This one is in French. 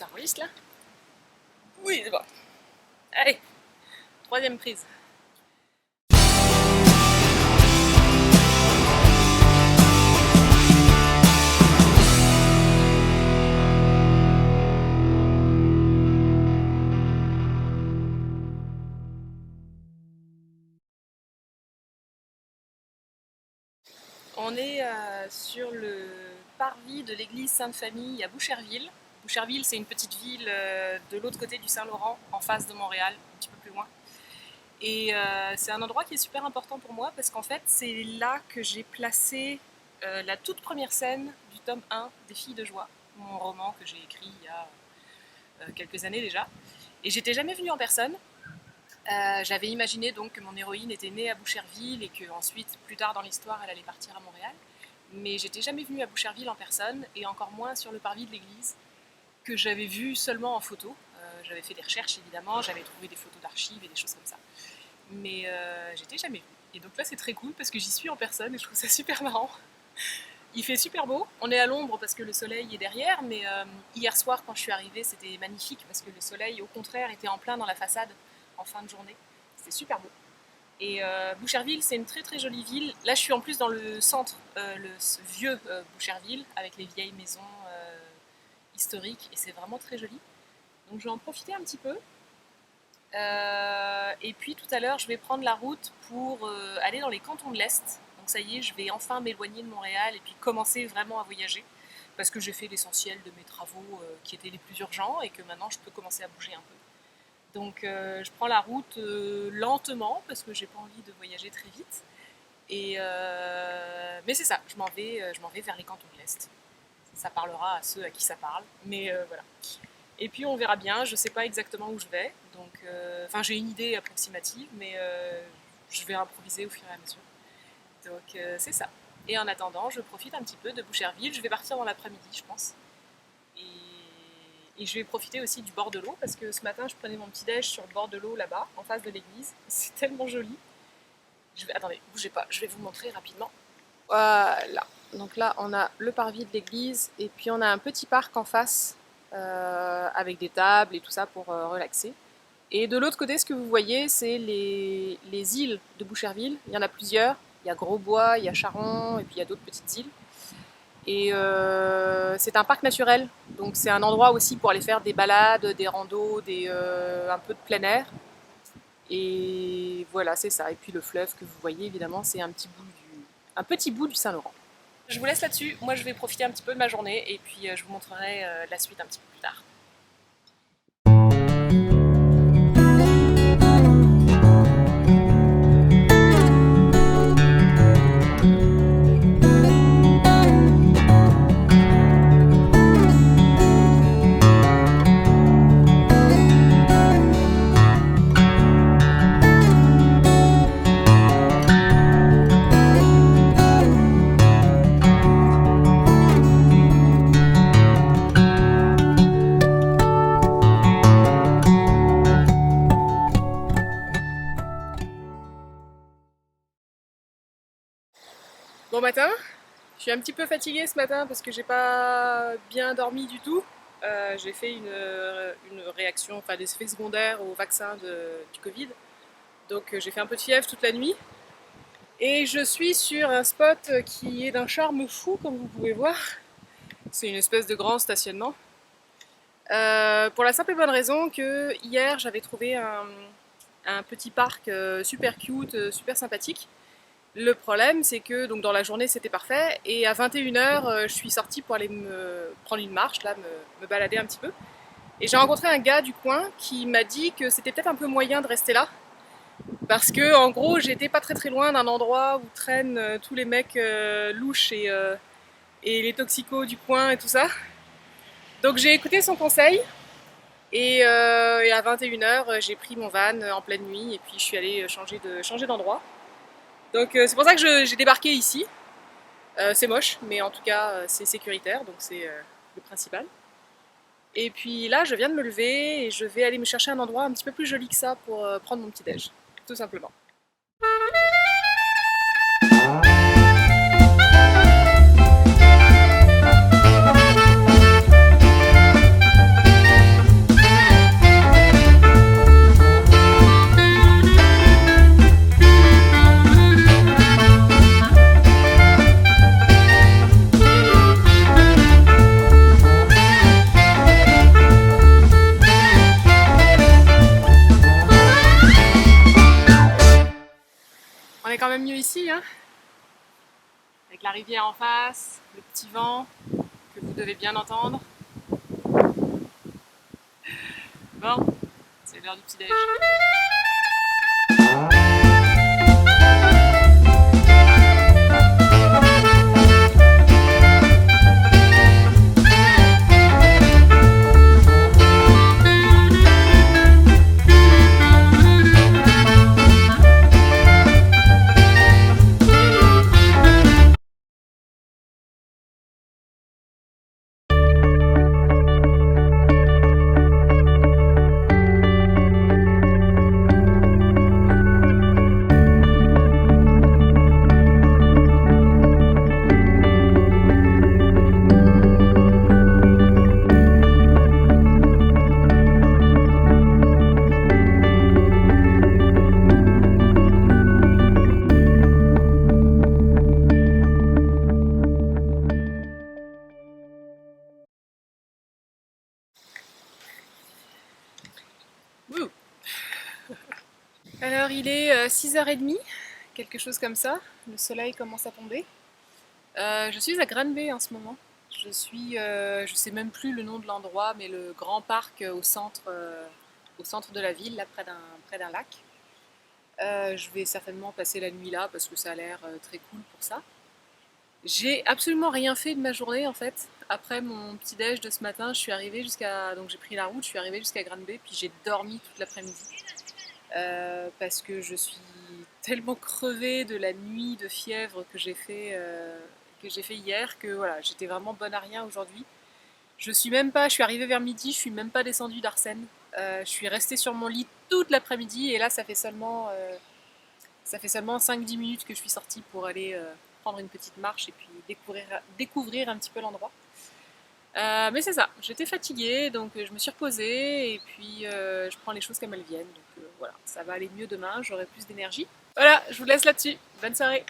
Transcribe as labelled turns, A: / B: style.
A: t'enregistres là? Oui, c'est bon. Allez, troisième prise. On est sur le parvis de l'église Sainte-Famille à Boucherville. Boucherville, c'est une petite ville de l'autre côté du Saint-Laurent, en face de Montréal, un petit peu plus loin. Et c'est un endroit qui est super important pour moi parce qu'en fait, c'est là que j'ai placé la toute première scène du tome 1 des Filles de Joie, mon roman que j'ai écrit il y a quelques années déjà. Et j'étais jamais venue en personne. J'avais imaginé donc que mon héroïne était née à Boucherville et qu'ensuite, plus tard dans l'histoire, elle allait partir à Montréal. Mais j'étais jamais venue à Boucherville en personne et encore moins sur le parvis de l'église que j'avais vu seulement en photo. J'avais fait des recherches évidemment, j'avais trouvé des photos d'archives et des choses comme ça. Mais j'étais jamais venue. Et donc là c'est très cool parce que j'y suis en personne et je trouve ça super marrant. Il fait super beau, on est à l'ombre parce que le soleil est derrière, mais hier soir quand je suis arrivée c'était magnifique parce que le soleil au contraire était en plein dans la façade en fin de journée. C'était super beau. Et Boucherville, c'est une très très jolie ville. Là, je suis en plus dans le centre, ce vieux Boucherville, avec les vieilles maisons historiques, et c'est vraiment très joli. Donc je vais en profiter un petit peu. Et puis tout à l'heure, je vais prendre la route pour aller dans les cantons de l'Est. Donc ça y est, je vais enfin m'éloigner de Montréal et puis commencer vraiment à voyager. Parce que j'ai fait l'essentiel de mes travaux qui étaient les plus urgents et que maintenant je peux commencer à bouger un peu. Donc je prends la route lentement parce que j'ai pas envie de voyager très vite. Et, mais c'est ça, je m'en vais vers les cantons de l'Est. Ça parlera à ceux à qui ça parle, mais voilà. Et puis on verra bien, je sais pas exactement où je vais, donc enfin j'ai une idée approximative, mais je vais improviser au fur et à mesure. Donc c'est ça. Et en attendant, je profite un petit peu de Boucherville, je vais partir dans l'après-midi, je pense. Et je vais profiter aussi du bord de l'eau parce que ce matin je prenais mon petit déj sur le bord de l'eau là-bas, en face de l'église. C'est tellement joli. Attendez, bougez pas, je vais vous montrer rapidement. Voilà. Donc là on a le parvis de l'église et puis on a un petit parc en face avec des tables et tout ça pour relaxer. Et de l'autre côté, ce que vous voyez, c'est les îles de Boucherville. Il y en a plusieurs. Il y a Grosbois, il y a Charon et puis il y a d'autres petites îles. Et c'est un parc naturel, donc c'est un endroit aussi pour aller faire des balades, des randos, un peu de plein air. Et voilà, c'est ça. Et puis le fleuve que vous voyez, évidemment, c'est un petit bout du Saint-Laurent. Je vous laisse là-dessus. Moi, je vais profiter un petit peu de ma journée et puis je vous montrerai la suite un petit peu plus tard. Bon matin, je suis un petit peu fatiguée ce matin parce que j'ai pas bien dormi du tout. J'ai fait une réaction, enfin des effets secondaires au vaccin du Covid. Donc j'ai fait un peu de fièvre toute la nuit. Et je suis sur un spot qui est d'un charme fou comme vous pouvez voir. C'est une espèce de grand stationnement. Pour la simple et bonne raison que hier j'avais trouvé un petit parc super cute, super sympathique. Le problème, c'est que donc, dans la journée, c'était parfait. Et à 21h, je suis sortie pour aller me prendre une marche, là, me balader un petit peu. Et j'ai rencontré un gars du coin qui m'a dit que c'était peut-être un peu moyen de rester là. Parce que, en gros, j'étais pas très très loin d'un endroit où traînent tous les mecs louches et les toxicos du coin et tout ça. Donc j'ai écouté son conseil. Et à 21h, j'ai pris mon van en pleine nuit et puis je suis allée changer d'endroit. Donc c'est pour ça que j'ai débarqué ici. C'est moche, mais en tout cas c'est sécuritaire, donc c'est le principal. Et puis là, je viens de me lever et je vais aller me chercher un endroit un petit peu plus joli que ça pour prendre mon petit déj, tout simplement. ici, hein, avec la rivière en face, le petit vent que vous devez bien entendre. Bon, c'est l'heure du petit-déj. Wouh. Alors il est 6h30, quelque chose comme ça. Le soleil commence à tomber. Je suis à Granby en ce moment. Je sais même plus le nom de l'endroit, mais le grand parc au centre de la ville, là près d'un lac. Je vais certainement passer la nuit là parce que ça a l'air très cool pour ça. J'ai absolument rien fait de ma journée en fait. Après mon petit déj de ce matin, donc j'ai pris la route, je suis arrivée jusqu'à Granby, puis j'ai dormi toute l'après-midi. Parce que je suis tellement crevée de la nuit de fièvre que j'ai fait hier que voilà, j'étais vraiment bonne à rien aujourd'hui. Je suis arrivée vers midi, je suis même pas descendue d'Arsène. Je suis restée sur mon lit toute l'après-midi et là ça fait seulement 5-10 minutes que je suis sortie pour aller prendre une petite marche et puis découvrir un petit peu l'endroit. Mais c'est ça, j'étais fatiguée, donc je me suis reposée et puis je prends les choses comme elles viennent. Donc voilà, ça va aller mieux demain, j'aurai plus d'énergie. Voilà, je vous laisse là-dessus. Bonne soirée.